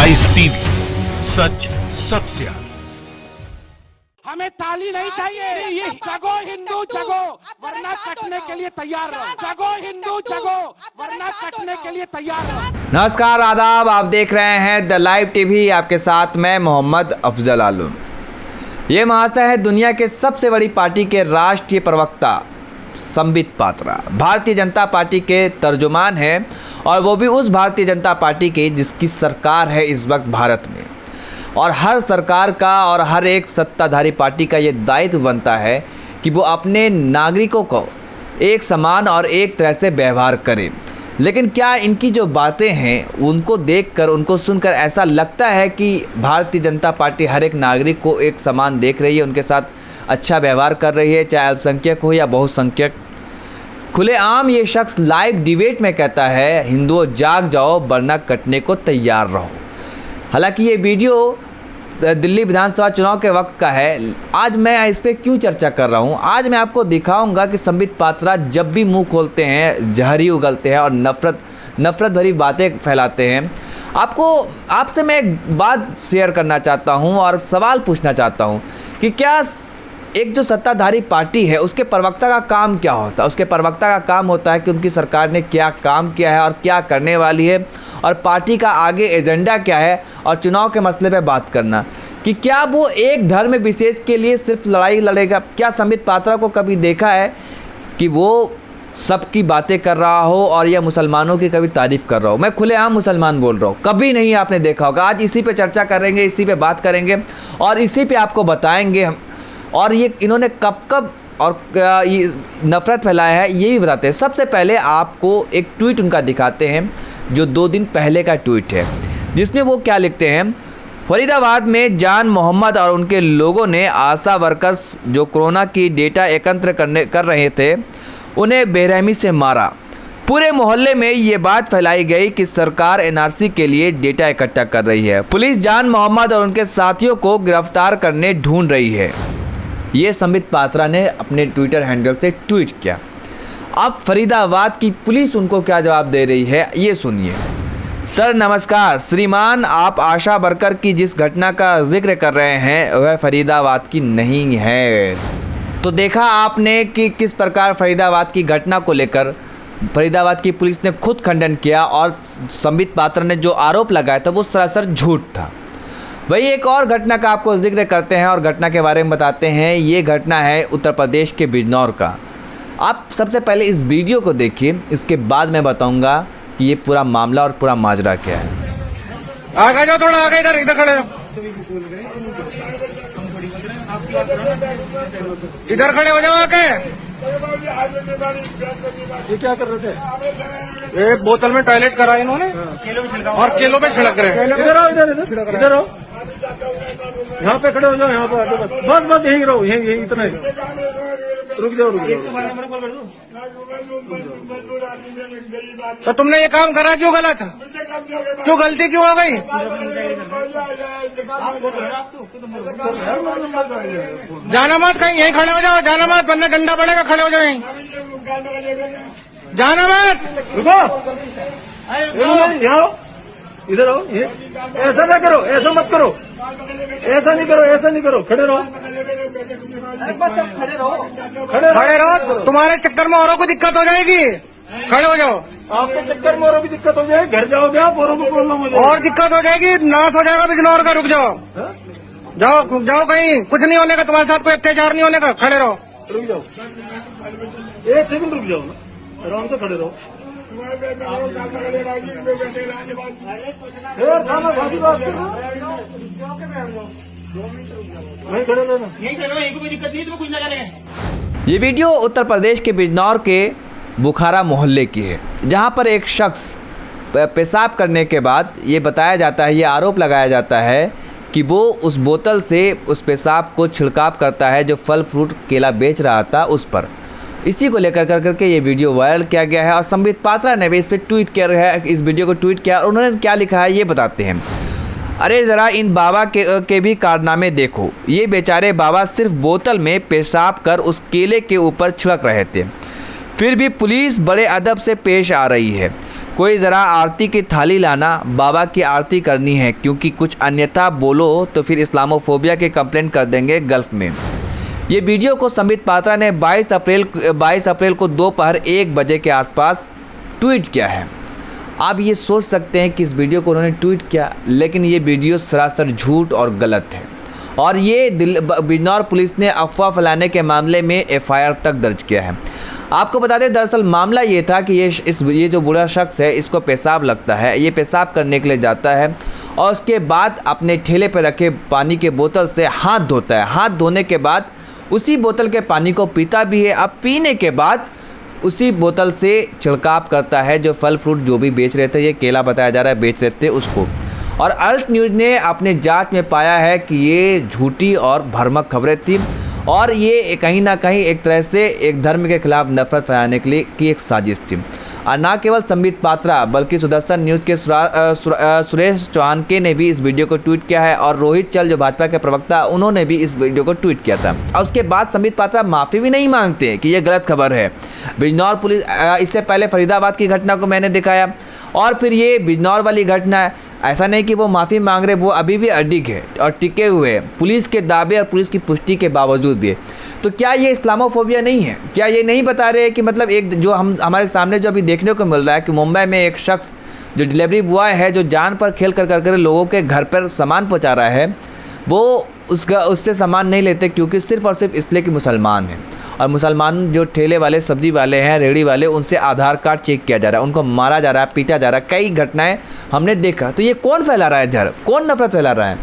Live TV, सच सबसे आगे। हमें ताली नहीं चाहिए, जगो हिंदू जगो, वरना कटने के लिए तैयार रहो। जगो हिंदू जगो, वरना कटने के लिए तैयार रहो। नमस्कार, आदाब। आप देख रहे हैं द लाइव टीवी। आपके साथ मैं मोहम्मद अफजल आलम। ये महाशय है दुनिया के सबसे बड़ी पार्टी के राष्ट्रीय प्रवक्ता संबित पात्रा। भारतीय जनता पार्टी के तर्जुमान हैं और वो भी उस भारतीय जनता पार्टी के जिसकी सरकार है इस वक्त भारत में। और हर सरकार का और हर एक सत्ताधारी पार्टी का ये दायित्व बनता है कि वो अपने नागरिकों को एक समान और एक तरह से व्यवहार करे। लेकिन क्या इनकी जो बातें हैं उनको देखकर, उनको सुनकर ऐसा लगता है कि भारतीय जनता पार्टी हर एक नागरिक को एक समान देख रही है, उनके साथ अच्छा व्यवहार कर रही है, चाहे अल्पसंख्यक हो या बहुसंख्यक? खुलेआम ये शख्स लाइव डिबेट में कहता है, हिंदुओं जाग जाओ वरना कटने को तैयार रहो। हालांकि ये वीडियो दिल्ली विधानसभा चुनाव के वक्त का है। आज मैं इस पर क्यों चर्चा कर रहा हूँ? आज मैं आपको दिखाऊंगा कि संबित पात्रा जब भी मुंह खोलते हैं जहरी उगलते हैं और नफ़रत भरी बातें फैलाते हैं। आपसे मैं एक बात शेयर करना चाहता हूँ और सवाल पूछना चाहता हूँ कि क्या एक जो सत्ताधारी पार्टी है उसके प्रवक्ता का काम क्या होता है? उसके प्रवक्ता का काम होता है कि उनकी सरकार ने क्या काम किया है और क्या करने वाली है और पार्टी का आगे एजेंडा क्या है और चुनाव के मसले पे बात करना। कि क्या वो एक धर्म विशेष के लिए सिर्फ लड़ाई लड़ेगा? क्या संबित पात्रा को कभी देखा है कि वो सबकी बातें कर रहा हो और या मुसलमानों की कभी तारीफ़ कर रहा हो? मैं खुलेआम मुसलमान बोल रहा हूँ, कभी नहीं आपने देखा होगा। आज इसी पे चर्चा करेंगे, इसी पे बात करेंगे और इसी पे आपको बताएंगे हम। और ये इन्होंने कब और नफ़रत फैलाया है ये भी बताते हैं। सबसे पहले आपको एक ट्वीट उनका दिखाते हैं जो 2 दिन पहले का ट्वीट है, जिसमें वो क्या लिखते हैं। फरीदाबाद में जान मोहम्मद और उनके लोगों ने आशा वर्कर्स जो कोरोना की डेटा एकत्र कर रहे थे उन्हें बेरहमी से मारा। पूरे मोहल्ले में ये बात फैलाई गई कि सरकार एनआरसी के लिए डेटा इकट्ठा कर रही है। पुलिस जान मोहम्मद और उनके साथियों को गिरफ्तार करने ढूंढ रही है। ये संबित पात्रा ने अपने ट्विटर हैंडल से ट्वीट किया। अब फरीदाबाद की पुलिस उनको क्या जवाब दे रही है ये सुनिए। सर नमस्कार श्रीमान, आप आशा वर्कर की जिस घटना का जिक्र कर रहे हैं वह फरीदाबाद की नहीं है। तो देखा आपने कि किस प्रकार फरीदाबाद की घटना को लेकर फरीदाबाद की पुलिस ने खुद खंडन किया और संबित पात्रा ने जो आरोप लगाया था वो सरासर झूठ था। वही एक और घटना का आपको जिक्र करते हैं और घटना के बारे में बताते हैं। ये घटना है उत्तर प्रदेश के बिजनौर का। आप सबसे पहले इस वीडियो को देखिए, इसके बाद मैं बताऊंगा कि ये पूरा मामला और पूरा माजरा क्या है। आगे जाओ, थोड़ा आगे, इधर खड़े हो, इधर खड़े हो जाओ आके। ये क्या कर रहे थे? ये बोतल में टॉयलेट करा इन्होंने और केलों पे छिड़क रहे हैं। इधर आओ, इधर आओ, यहाँ पे खड़े हो जाओ, यहाँ पे आगे बस यहीं रहो, यहीं इतना ही। रुक जाओ। तो तुमने ये काम करा क्यों? गलत क्यों? गलती क्यों हो गई? जाना मत कहीं, यहीं खड़े हो जाओ। जाना मत वरना डंडा पड़ेगा, खड़े हो जाओ यहीं। जाना मत। रुको, यहाँ इधर आओ। ऐसा ना करो, ऐसा मत करो, ऐसा नहीं करो, खड़े रहो, खड़े रहो। तुम्हारे चक्कर में औरों को दिक्कत हो जाएगी, खड़े हो जाओ। आपके चक्कर में औरों की दिक्कत हो जाएगी, घर जाओगे आप, औरों को प्रॉब्लम हो जाएगी और दिक्कत हो जाएगी, नाश हो जाएगा बिजनौर का। रुक जाओ, जाओ कहीं, कुछ नहीं होने का, तुम्हारे साथ कोई अत्याचार नहीं होने का, खड़े रहो। रुक जाओ, 1 सेकंड रुक जाओ, आराम से खड़े रहो। ये वीडियो उत्तर प्रदेश के बिजनौर के बुखारा मोहल्ले की है, जहां पर एक शख्स पेशाब करने के बाद ये बताया जाता है, ये आरोप लगाया जाता है कि वो उस बोतल से उस पेशाब को छिड़काव करता है जो फल फ्रूट केला बेच रहा था उस पर। इसी को लेकर करके ये वीडियो वायरल किया गया है और संबित पात्रा ने भी इस पर ट्वीट किया है, इस वीडियो को ट्वीट किया और उन्होंने क्या लिखा है ये बताते हैं। अरे ज़रा इन बाबा के भी कारनामे देखो। ये बेचारे बाबा सिर्फ बोतल में पेशाब कर उस केले के ऊपर छिड़क रहे थे, फिर भी पुलिस बड़े अदब से पेश आ रही है। कोई ज़रा आरती की थाली लाना, बाबा की आरती करनी है, क्योंकि कुछ अन्यथा बोलो तो फिर इस्लामोफोबिया के कंप्लेंट कर देंगे गल्फ़ में। ये वीडियो को संबित पात्रा ने 22 अप्रैल को दोपहर 1 बजे के आसपास ट्वीट किया है। आप ये सोच सकते हैं कि इस वीडियो को उन्होंने ट्वीट किया, लेकिन ये वीडियो सरासर झूठ और गलत है और ये बिजनौर पुलिस ने अफवाह फैलाने के मामले में FIR तक दर्ज किया है। आपको बता दें, दरअसल मामला ये था कि ये जो बुरा शख्स है, इसको पेशाब लगता है। ये पेशाब करने के लिए जाता है और उसके बाद अपने ठेले पर रखे पानी के बोतल से हाथ धोता है। हाथ धोने के बाद उसी बोतल के पानी को पीता भी है। अब पीने के बाद उसी बोतल से छिड़काव करता है जो फल फ्रूट जो भी बेच रहे थे, ये केला बताया जा रहा है बेच रहे थे उसको। और अल्ट न्यूज़ ने अपने जांच में पाया है कि ये झूठी और भ्रामक खबरें थी और ये कहीं ना कहीं एक तरह से एक धर्म के खिलाफ नफरत फैलाने के लिए की एक साजिश थी। और ना केवल संबित पात्रा बल्कि सुदर्शन न्यूज़ के सुरेश चौहान के ने भी इस वीडियो को ट्वीट किया है और रोहित चल जो भाजपा के प्रवक्ता, उन्होंने भी इस वीडियो को ट्वीट किया था। और उसके बाद संबित पात्रा माफ़ी भी नहीं मांगते कि ये गलत खबर है। बिजनौर पुलिस, इससे पहले फरीदाबाद की घटना को मैंने दिखाया और फिर ये बिजनौर वाली घटना है। ऐसा नहीं कि वो माफ़ी मांग रहे, वो अभी भी अडिग है और टिके हुए हैं पुलिस के दावे और पुलिस की पुष्टि के बावजूद भी। तो क्या ये इस्लामोफोबिया नहीं है? क्या ये नहीं बता रहे कि मतलब एक जो हमारे सामने जो अभी देखने को मिल रहा है कि मुंबई में एक शख्स जो डिलीवरी बॉय है, जो जान पर खेल कर लोगों के घर पर सामान पहुँचा रहा है, वो उससे सामान नहीं लेते क्योंकि सिर्फ़ और सिर्फ इसलिए कि मुसलमान हैं। और मुसलमान जो ठेले वाले, सब्जी वाले हैं, रेहड़ी वाले, उनसे आधार कार्ड चेक किया जा रहा है, उनको मारा जा रहा है, पीटा जा रहा है। कई घटनाएं हमने देखा। तो ये कौन फैला रहा है जहर? कौन नफरत फैला रहा है?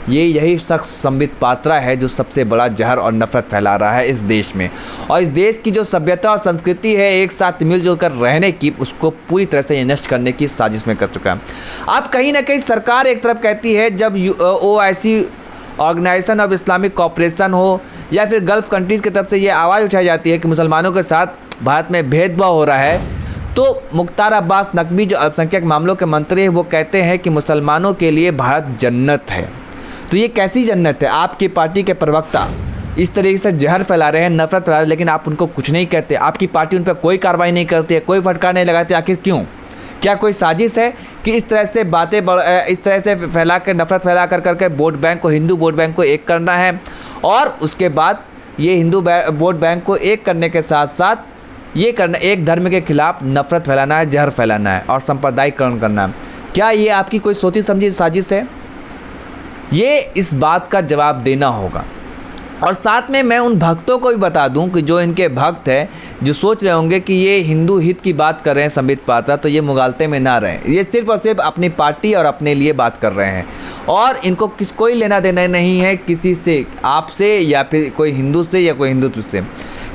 यही शख्स संबित पात्रा है जो सबसे बड़ा जहर और नफरत फैला रहा है इस देश में। और इस देश की जो सभ्यता और संस्कृति है एक साथ मिलजुल कर रहने की, उसको पूरी तरह से नष्ट करने की साजिश में कर चुका है। अब कहीं ना कहीं सरकार एक तरफ कहती है, जब OIC organisation of Islamic cooperation हो या फिर गल्फ़ कंट्रीज़ की तरफ से ये आवाज़ उठाई जाती है कि मुसलमानों के साथ भारत में भेदभाव हो रहा है, तो मुख्तार अब्बास नकवी जो अल्पसंख्यक मामलों के मंत्री हैं, वो कहते हैं कि मुसलमानों के लिए भारत जन्नत है। तो ये कैसी जन्नत है? आपकी पार्टी के प्रवक्ता इस तरीके से जहर फैला रहे हैं, नफरत फैला रहे हैं, लेकिन आप उनको कुछ नहीं कहते। आपकी पार्टी उन पर कोई कार्रवाई नहीं करती है, कोई फटकार नहीं लगाती। आखिर क्यों? क्या कोई साजिश है कि इस तरह से बातें इस तरह से फैला कर, नफरत फैला करके वोट बैंक को, हिंदू वोट बैंक को एक करना है और उसके बाद ये हिंदू वोट बैंक को एक करने के साथ साथ ये करना, एक धर्म के खिलाफ नफरत फैलाना है, जहर फैलाना है और सांप्रदायिकरण करना है? क्या ये आपकी कोई सोची समझी साजिश है? ये इस बात का जवाब देना होगा। और साथ में मैं उन भक्तों को भी बता दूं कि जो इनके भक्त हैं, जो सोच रहे होंगे कि ये हिंदू हित की बात कर रहे हैं संबित पात्रा, तो ये मुगालते में ना रहें। ये सिर्फ और सिर्फ अपनी पार्टी और अपने लिए बात कर रहे हैं और इनको कोई लेना देना नहीं है किसी से, आपसे या फिर कोई हिंदू से या कोई हिंदुत्व से।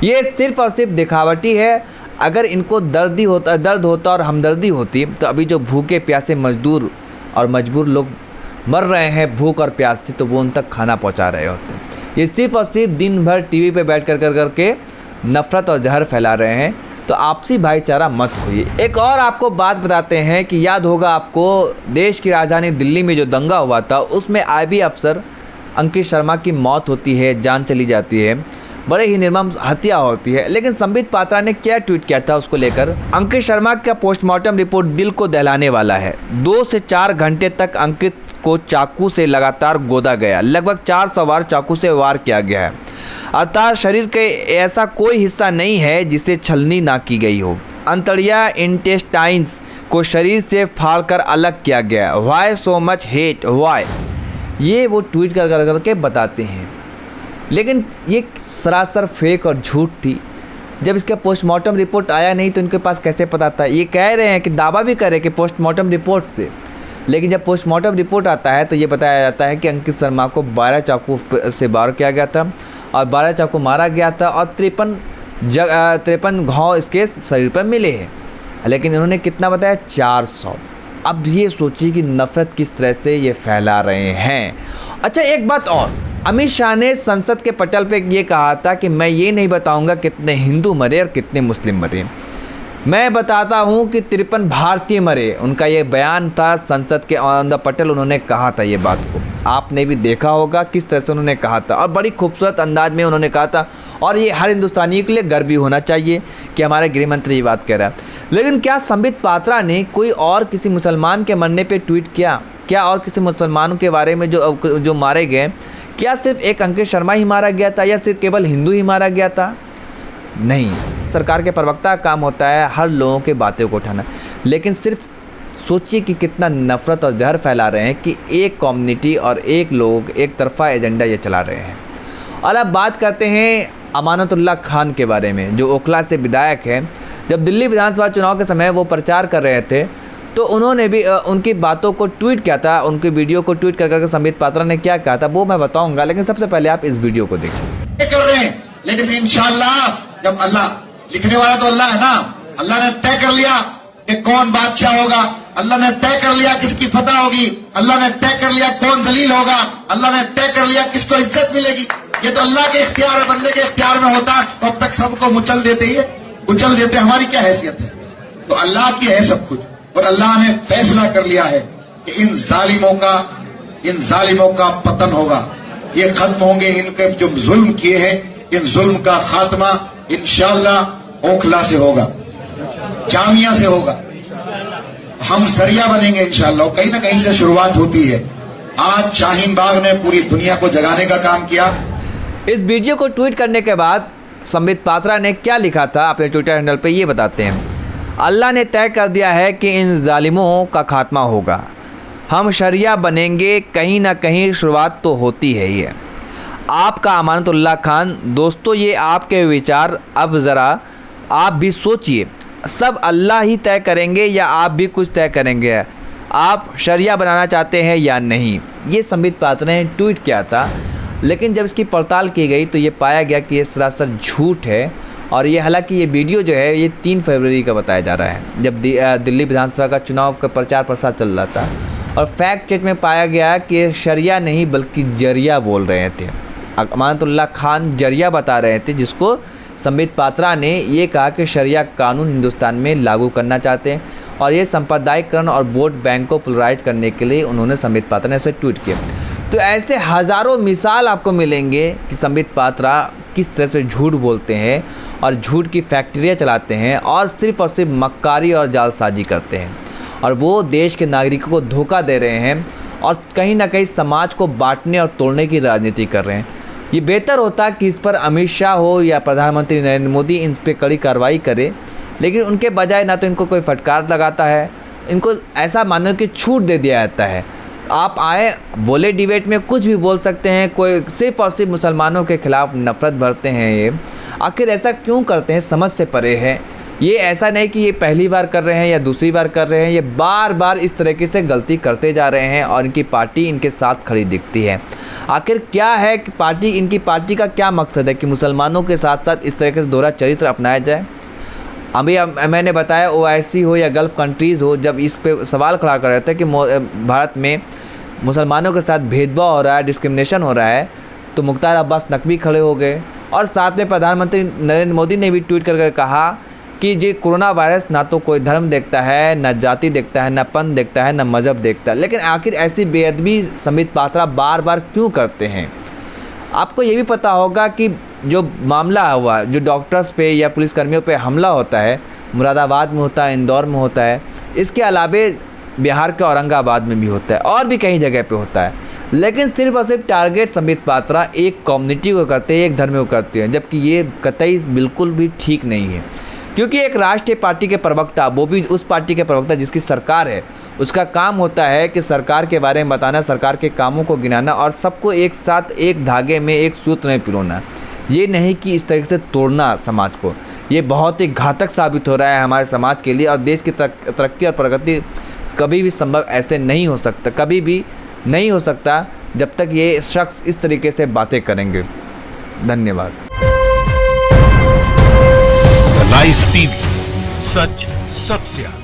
ये सिर्फ और सिर्फ दिखावटी है। अगर इनको दर्द होता और हमदर्दी होती तो अभी जो भूखे प्यासे मजदूर और मजबूर लोग मर रहे हैं भूख और प्यास से, तो वो उन तक खाना पहुंचा रहे होते। ये सिर्फ और सिर्फ दिन भर टीवी पे बैठ करके नफ़रत और जहर फैला रहे हैं। तो आपसी भाईचारा मत खोइए। एक और आपको बात बताते हैं कि याद होगा आपको, देश की राजधानी दिल्ली में जो दंगा हुआ था, उसमें IB अफसर अंकित शर्मा की मौत होती है, जान चली जाती है, बड़े ही निर्मम हत्या होती है। लेकिन संबित पात्रा ने क्या ट्वीट किया था उसको लेकर? अंकित शर्मा का पोस्टमार्टम रिपोर्ट दिल को दहलाने वाला है। 2 से 4 घंटे तक अंकित को चाकू से लगातार गोदा गया, लगभग 400 बार चाकू से वार किया गया है। अर्थात शरीर के ऐसा कोई हिस्सा नहीं है जिसे छलनी ना की गई हो। अंतड़िया इंटेस्टाइन्स को शरीर से फाड़कर अलग किया गया। Why so much hate why, ये वो ट्वीट करके बताते हैं। लेकिन ये सरासर फेक और झूठ थी। जब इसका पोस्टमार्टम रिपोर्ट आया नहीं तो इनके पास कैसे पता था? ये कह रहे हैं कि दावा भी करे कि पोस्टमार्टम रिपोर्ट से, लेकिन जब पोस्टमार्टम रिपोर्ट आता है तो ये बताया जाता है कि अंकित शर्मा को 12 चाकू से वार किया गया था और 12 चाकू मारा गया था और 53 घाव इसके शरीर पर मिले हैं। लेकिन इन्होंने कितना बताया? 400। अब ये सोचिए कि नफ़रत किस तरह से ये फैला रहे हैं। अच्छा, एक बात और, अमित शाह ने संसद के पटल पे ये कहा था कि मैं ये नहीं बताऊंगा कितने हिंदू मरे और कितने मुस्लिम मरे, मैं बताता हूँ कि 53 भारतीय मरे। उनका ये बयान था संसद के ऑन द पटल, उन्होंने कहा था ये बात को। आपने भी देखा होगा किस तरह से उन्होंने कहा था और बड़ी खूबसूरत अंदाज में उन्होंने कहा था। और ये हर हिंदुस्तानी के लिए गर्व भी होना चाहिए कि हमारे गृह मंत्री ये बात कह रहा है। लेकिन क्या संबित पात्रा ने कोई और किसी मुसलमान के मरने पे ट्वीट किया? क्या और किसी मुसलमानों के बारे में जो मारे गए, क्या सिर्फ एक अंकित शर्मा ही मारा गया था या सिर्फ केवल हिंदू ही मारा गया था? नहीं, सरकार के प्रवक्ता का काम होता है हर लोगों के बातों को उठाना, लेकिन सिर्फ सोचिए कि कितना नफरत और जहर फैला रहे हैं कि एक कम्युनिटी और एक लोग एक तरफा एजेंडा ये चला रहे हैं। और अब बात करते हैं अमानतुल्लाह खान के बारे में, जो ओखला से विधायक है। जब दिल्ली विधानसभा चुनाव के समय वो प्रचार कर रहे थे तो उन्होंने भी उनकी बातों को ट्वीट किया था, उनकी वीडियो को ट्वीट कर करके संबित पात्रा ने क्या कहा था वो मैं बताऊंगा, लेकिन सबसे पहले आप इस वीडियो को देखिए। कर रहे हैं, लेकिन इंशाअल्लाह जब अल्लाह, लिखने वाला तो अल्लाह है ना, अल्लाह ने तय कर लिया कि कौन बादशाह होगा, अल्लाह ने तय कर लिया किसकी फतह होगी, अल्लाह ने तय कर लिया कौन जलील होगा, अल्लाह ने तय कर लिया किसको इज्जत मिलेगी। ये तो अल्लाह के इख्तियार है, बंदे के इख्तियार में होता तो अब तक सबको मुचल देते ही, उछल देते। हमारी क्या हैसियत है? तो अल्लाह की है सब कुछ, और अल्लाह ने फैसला कर लिया है कि इन जालिमों का पतन होगा, ये खत्म होंगे। इनके जो जुल्म किए हैं, इन जुल्म का खात्मा इंशाअल्लाह ओखला से होगा, जामिया से होगा। हम जरिया बनेंगे इंशाअल्लाह। कहीं ना कहीं से शुरुआत होती है। आज शाहीन बाग ने पूरी दुनिया को जगाने का काम किया। इस वीडियो को ट्वीट करने के बाद संबित पात्रा ने क्या लिखा था अपने ट्विटर हैंडल पे, ये बताते हैं। अल्लाह ने तय कर दिया है कि इन जालिमों का खात्मा होगा, हम शरिया बनेंगे, कहीं ना कहीं शुरुआत तो होती है ये। आपका अमानतुल्लाह खान। दोस्तों, ये आपके विचार, अब ज़रा आप भी सोचिए, सब अल्लाह ही तय करेंगे या आप भी कुछ तय करेंगे? आप शरिया बनाना चाहते हैं या नहीं? ये संबित पात्रा ने ट्वीट किया था, लेकिन जब इसकी पड़ताल की गई तो ये पाया गया कि ये सरासर झूठ है। और ये हालांकि ये वीडियो जो है ये 3 फरवरी का बताया जा रहा है, जब दिल्ली विधानसभा का चुनाव का प्रचार प्रसार चल रहा था। और फैक्ट चेक में पाया गया कि शरिया नहीं बल्कि जरिया बोल रहे थे। अमानतुल्लाह खान जरिया बता रहे थे, जिसको संबित पात्रा ने ये कहा कि शरिया कानून हिंदुस्तान में लागू करना चाहते हैं। और ये सांप्रदायिकरण और वोट बैंक को पोलराइज करने के लिए उन्होंने संबित पात्रा ने ऐसे ट्वीट किया। तो ऐसे हज़ारों मिसाल आपको मिलेंगे कि संबित पात्रा किस तरह से झूठ बोलते हैं और झूठ की फैक्ट्रियाँ चलाते हैं और सिर्फ मक्कारी और जालसाजी करते हैं। और वो देश के नागरिकों को धोखा दे रहे हैं और कहीं ना कहीं समाज को बांटने और तोड़ने की राजनीति कर रहे हैं। ये बेहतर होता कि इस पर अमित शाह हो या प्रधानमंत्री नरेंद्र मोदी इन पर कड़ी कार्रवाई करे, लेकिन उनके बजाय ना तो इनको कोई फटकार लगाता है, इनको ऐसा मानो कि छूट दे दिया जाता है। आप आए बोले डिबेट में कुछ भी बोल सकते हैं, कोई सिर्फ और सिर्फ मुसलमानों के खिलाफ नफरत भरते हैं। ये आखिर ऐसा क्यों करते हैं, समझ से परे है। ये ऐसा नहीं कि ये पहली बार कर रहे हैं या दूसरी बार कर रहे हैं, ये बार बार इस तरीके से गलती करते जा रहे हैं और इनकी पार्टी इनके साथ खड़ी दिखती है। आखिर क्या है कि इनकी पार्टी का क्या मकसद है कि मुसलमानों के साथ साथ इस तरीके से दोहरा चरित्र अपनाया जाए? अभी मैंने बताया OIC हो या गल्फ़ कंट्रीज़ हो, जब इस पे सवाल खड़ा कर रहे थे कि भारत में मुसलमानों के साथ भेदभाव हो रहा है, डिस्क्रिमिनेशन हो रहा है, तो मुख्तार अब्बास नकवी खड़े हो गए। और साथ में प्रधानमंत्री नरेंद्र मोदी ने भी ट्वीट करके कहा कि ये कोरोना वायरस ना तो कोई धर्म देखता है, ना जाति देखता है, ना पंथ देखता है, ना मज़हब देखता है। लेकिन आखिर ऐसी बेअदबी संबित पात्रा बार बार क्यों करते हैं? आपको ये भी पता होगा कि जो मामला हुआ, जो डॉक्टर्स पे या पुलिसकर्मियों पे हमला होता है, मुरादाबाद में होता है, इंदौर में होता है, इसके अलावे बिहार के औरंगाबाद में भी होता है और भी कई जगह पे होता है। लेकिन सिर्फ और सिर्फ टारगेट संबित पात्रा एक कम्युनिटी को करते हैं, एक धर्म को करते हैं, जबकि ये कतई बिल्कुल भी ठीक नहीं है। क्योंकि एक राष्ट्रीय पार्टी के प्रवक्ता, वो भी उस पार्टी के प्रवक्ता जिसकी सरकार है, उसका काम होता है कि सरकार के बारे में बताना, सरकार के कामों को गिनाना और सबको एक साथ एक धागे में एक सूत्र में पिरोना। ये नहीं कि इस तरीके से तोड़ना समाज को। ये बहुत ही घातक साबित हो रहा है हमारे समाज के लिए। और देश की तरक्की और प्रगति कभी भी संभव ऐसे नहीं हो सकता, कभी भी नहीं हो सकता जब तक ये शख्स इस तरीके से बातें करेंगे। धन्यवाद। लाइव टीवी, सच सबसे आगे।